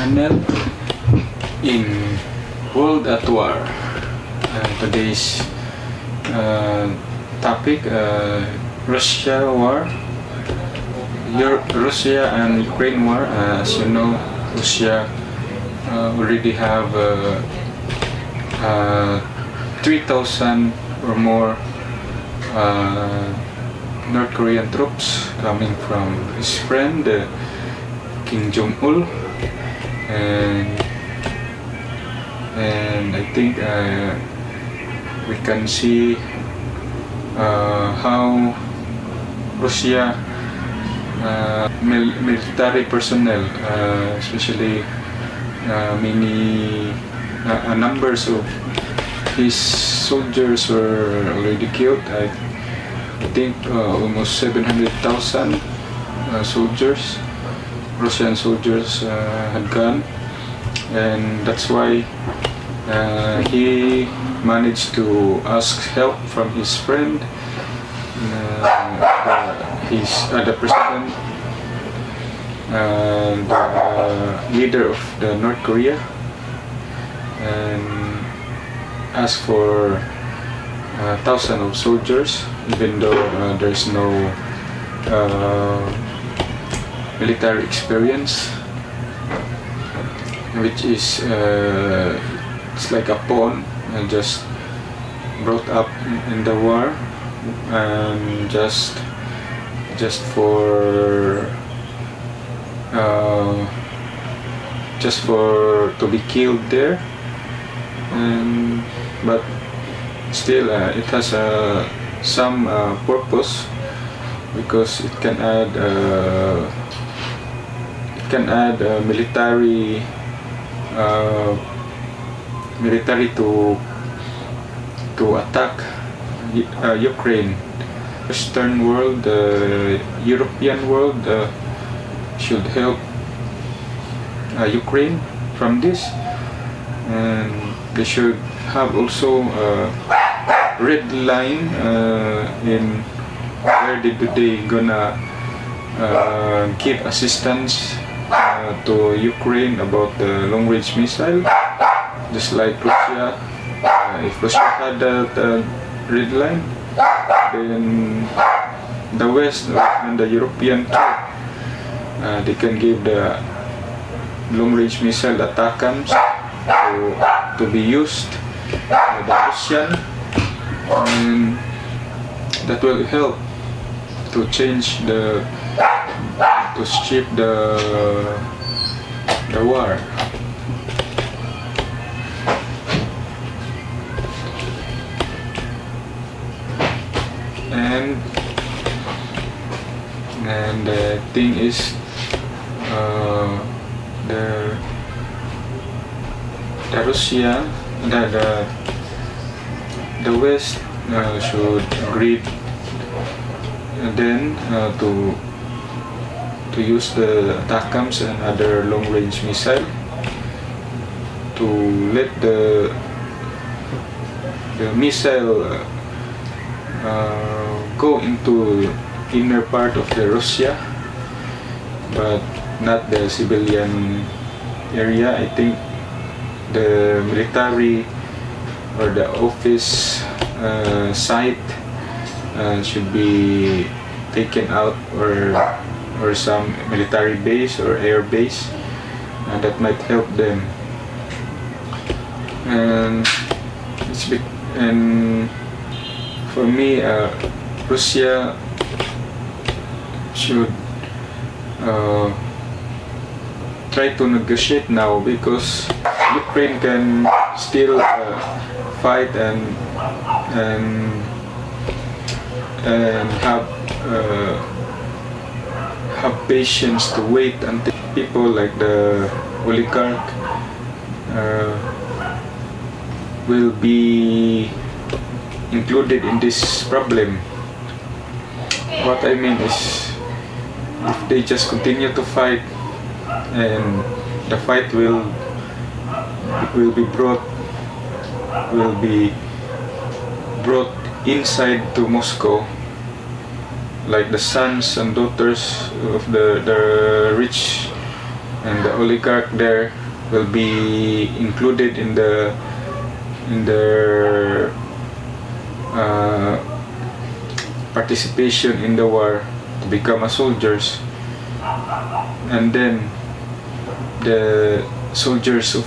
channel in World at War. Today's topic, Russia war, Russia and Ukraine war. As you know, Russia already have 3,000 or more North Korean troops coming from his friend Kim Jong-un, and I think we can see how Russia military personnel, especially many numbers of his soldiers were already killed. I think almost 700,000 soldiers, Russian soldiers, had gone, and that's why he managed to ask help from his friend, the president, the leader of the North Korea, and ask for 1,000 of soldiers, even though there's no military experience, which is it's like a pawn, just brought up in the war, and just for to be killed there, but still it has some purpose, because it can add military to attack Ukraine. Western world, the European world should help Ukraine from this, and they should have also a red line in where they gonna give assistance to Ukraine about the long-range missile, just like Russia. If Russia had that red line, then the West and the European too, they can give the long-range missile ATACMS to be used by the Russian, and that will help to change to shift the war. And the thing is, the Russia, the West should agree then to use the ATACMS and other long-range missile to let the missile go into inner part of the Russia, but not the civilian area. I think the military or the office site should be taken out, or some military base or air base, and that might help them. And for me, Russia should try to negotiate now, because Ukraine can still fight and have patience to wait until people like the oligarch will be included in this problem. What I mean is, if they just continue to fight, and the fight will be brought inside to Moscow, like the sons and daughters of the rich and the oligarch there will be included in their participation in the war to become a soldiers, and then the soldiers of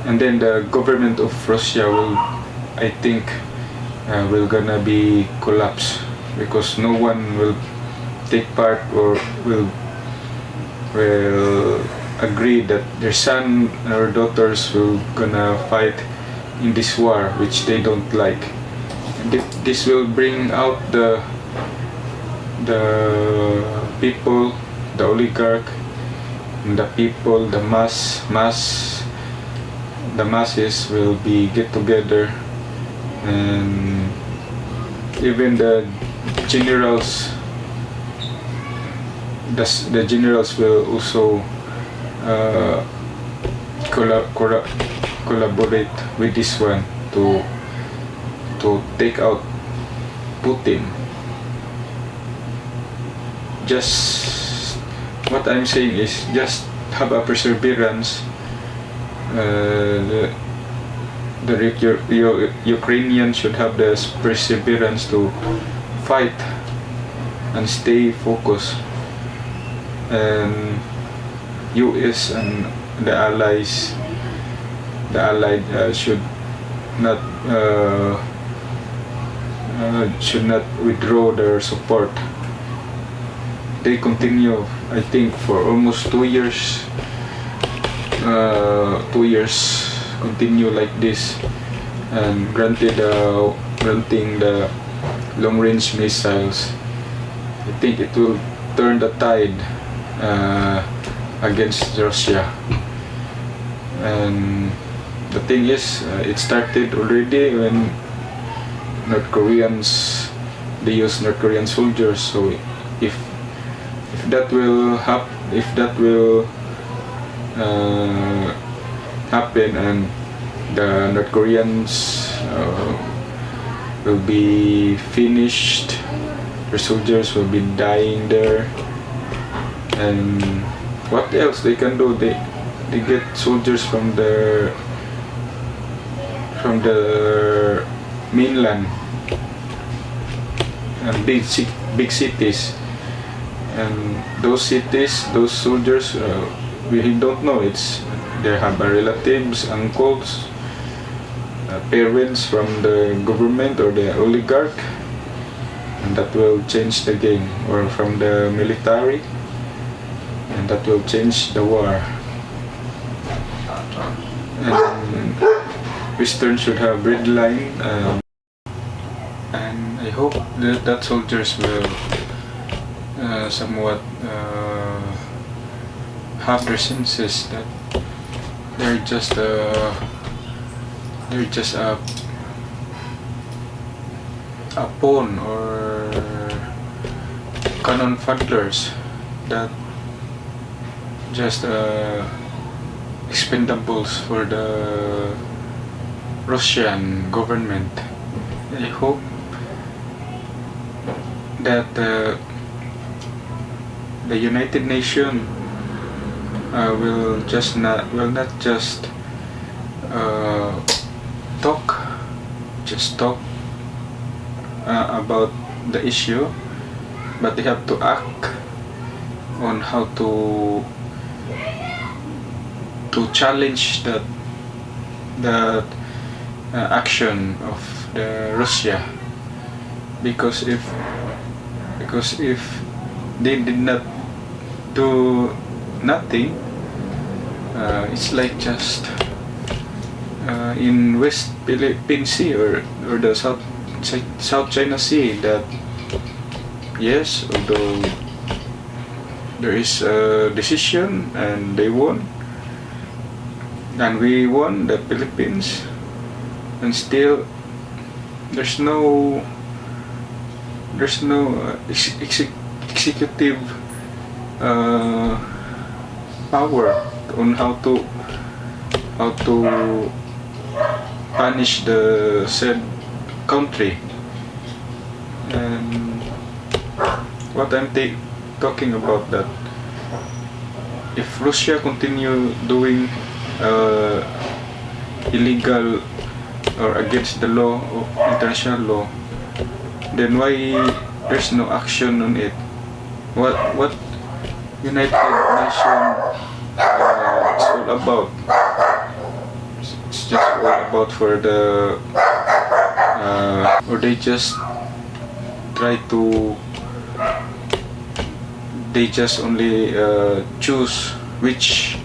and then the government of Russia will, I think, will gonna be collapse, because no one will take part or will agree that their son or daughters will gonna fight in this war which they don't like. And this will bring out the people, the oligarch, and the people, the masses will be get together, and even the generals will also collaborate with this one to take out Putin. Just what I'm saying is just have a perseverance. The Ukrainians should have the perseverance to fight and stay focused, and US and the allied should not withdraw their support. They continue, I think, for almost 2 years. 2 years continue like this, and granting the long-range missiles. I think it will turn the tide against Russia. And the thing is, it started already when North Koreans, they use North Korean soldiers. So if that will happen, and the North Koreans will be finished, their soldiers will be dying there, and what else they can do? They get soldiers from the mainland and big cities, and those cities, those soldiers, we don't know. They have relatives, uncles, parents from the government or the oligarch, and that will change the game, or from the military, and that will change the war. And Western should have red line, and I hope that soldiers will somewhat have their senses that they're just a pawn or cannon fodlers, that just expendables for the Russian government. I hope that the United Nations will not just talk about the issue, but they have to act on how to challenge that action of the Russia, because if they did not do nothing, it's like just in West Philippine Sea or the South China Sea, that yes, although there is a decision and they won, and we won, the Philippines, and still there's no executive power on how to punish the said country. And what I'm talking about, that if Russia continue doing illegal or against the law or international law, then why there's no action on it? What United Nations is all about? It's just all about for the or they just try to only choose which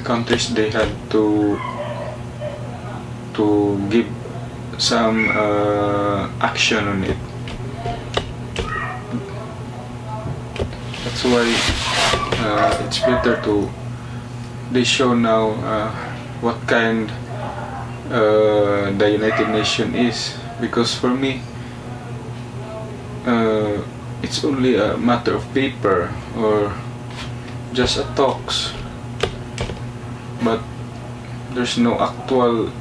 countries they had to give some action on it. That's why it's better to they show now what kind the United Nations is, because for me it's only a matter of paper or just a talks, but there's no actual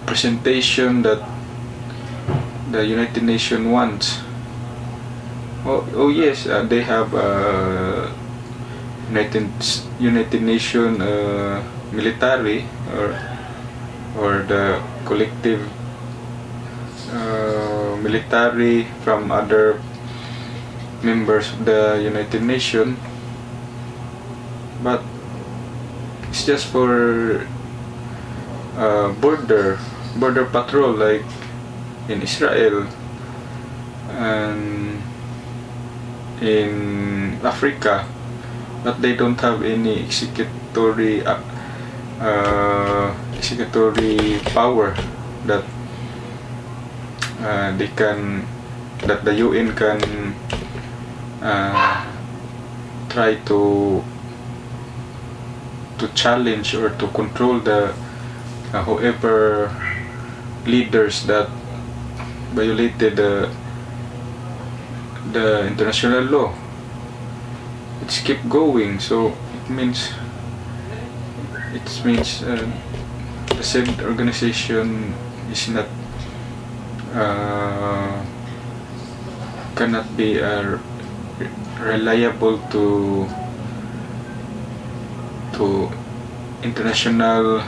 presentation that the United Nations wants. Oh yes, they have United Nations military or the collective military from other members of the United Nations, but it's just for border patrol, like in Israel and in Africa, but they don't have any executory power that that the UN can try to challenge or to control the whoever leaders that violated the international law. It's keep going, so it means the said organization is not cannot be reliable to international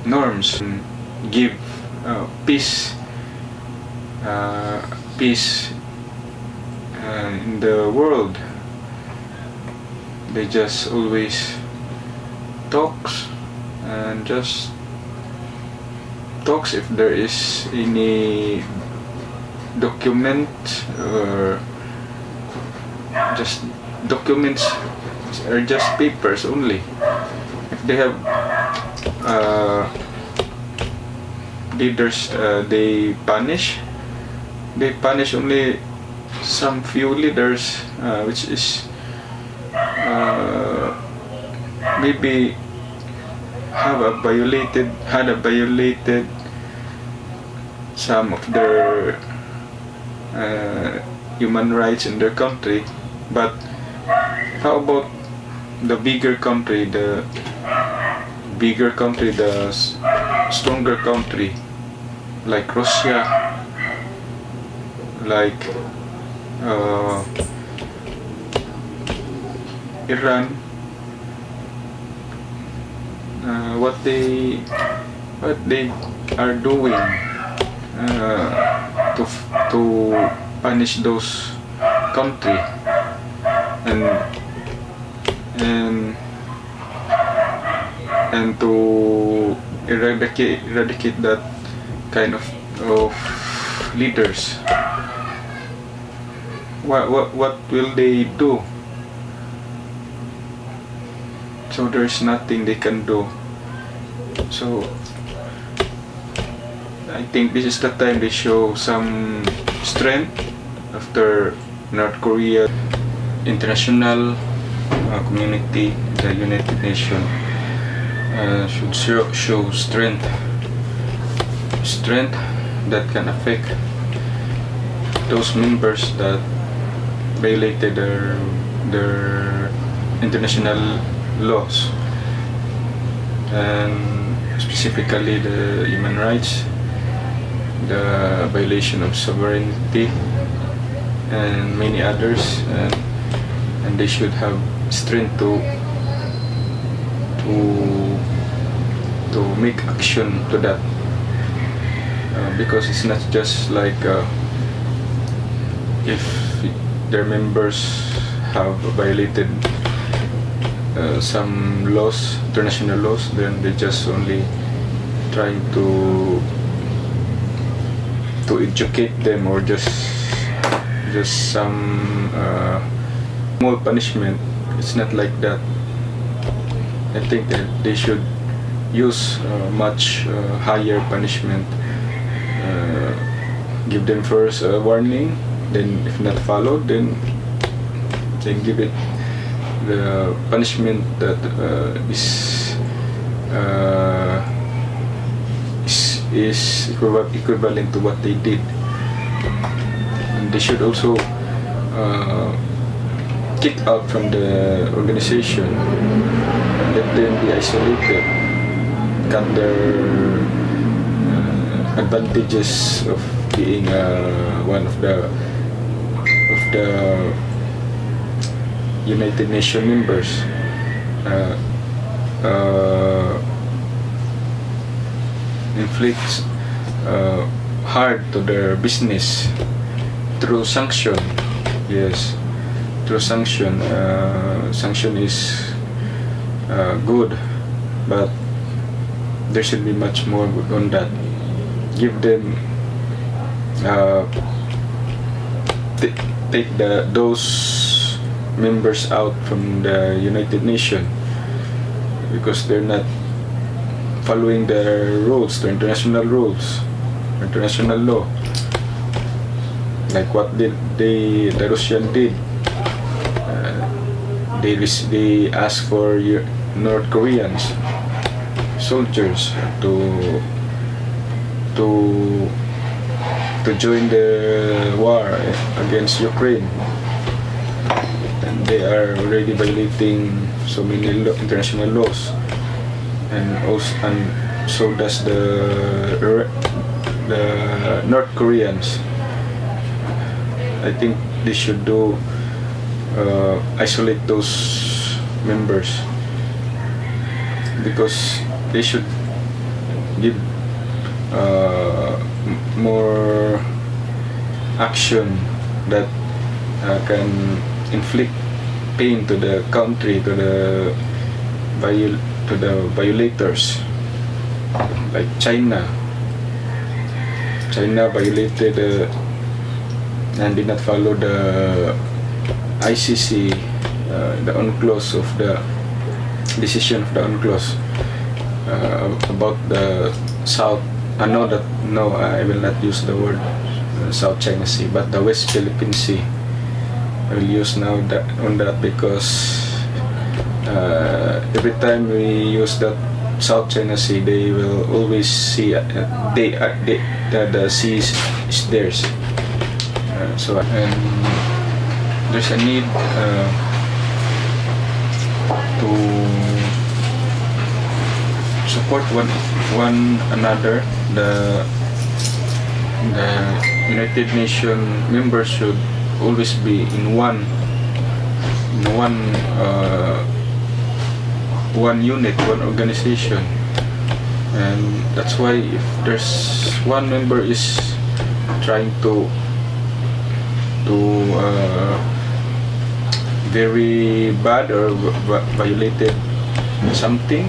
norms, give peace in the world. They just always talks and just talks if there is any document or just documents are just papers only. If they have leaders, they punish only some few leaders, which is maybe had violated some of their human rights in their country. But how about the bigger country, the stronger country, like Russia, like Iran? What they are doing to punish those country and to eradicate that kind of leaders. What will they do? So there's nothing they can do. So I think this is the time they show some strength after North Korea. International community, the United Nations should show strength that can affect those members that violated their international laws, and specifically the human rights, the violation of sovereignty, and many others, and they should have strength to make action to that, because it's not just like if their members have violated some laws, international laws, then they just only trying to educate them, or just some small punishment. It's not like that. I think that they should use much higher punishment. Give them first a warning, then if not followed, then give it the punishment that is equivalent to what they did. And they should also kick out from the organization, let them be isolated, cut their advantages of being one of the United Nations members. Inflicts hard to their business through sanction. Yes, through sanction. Sanction is good, but there should be much more on that. Give them take those members out from the United Nations because they're not following the rules, the international rules, international law, like what the Russian did. They asked for North Koreans soldiers to join the war against Ukraine, and they are already violating so many international laws, and so does the North Koreans. I think they should isolate those members, because they should give more action that can inflict pain to the country, to the violators, like China. China violated and did not follow the ICC, the UNCLOS of the decision of the UNCLOS about the South. I will not use the word South China Sea, but the West Philippine Sea. I will use now on that because every time we use that South China Sea, they will always see the sea is theirs. And there's a need to support one another. The United Nations members should always be in one unit, one organization, and that's why if there's one member is trying to very bad or violated something,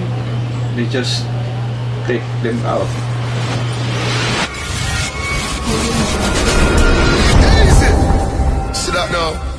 they just take them out. Sit up now.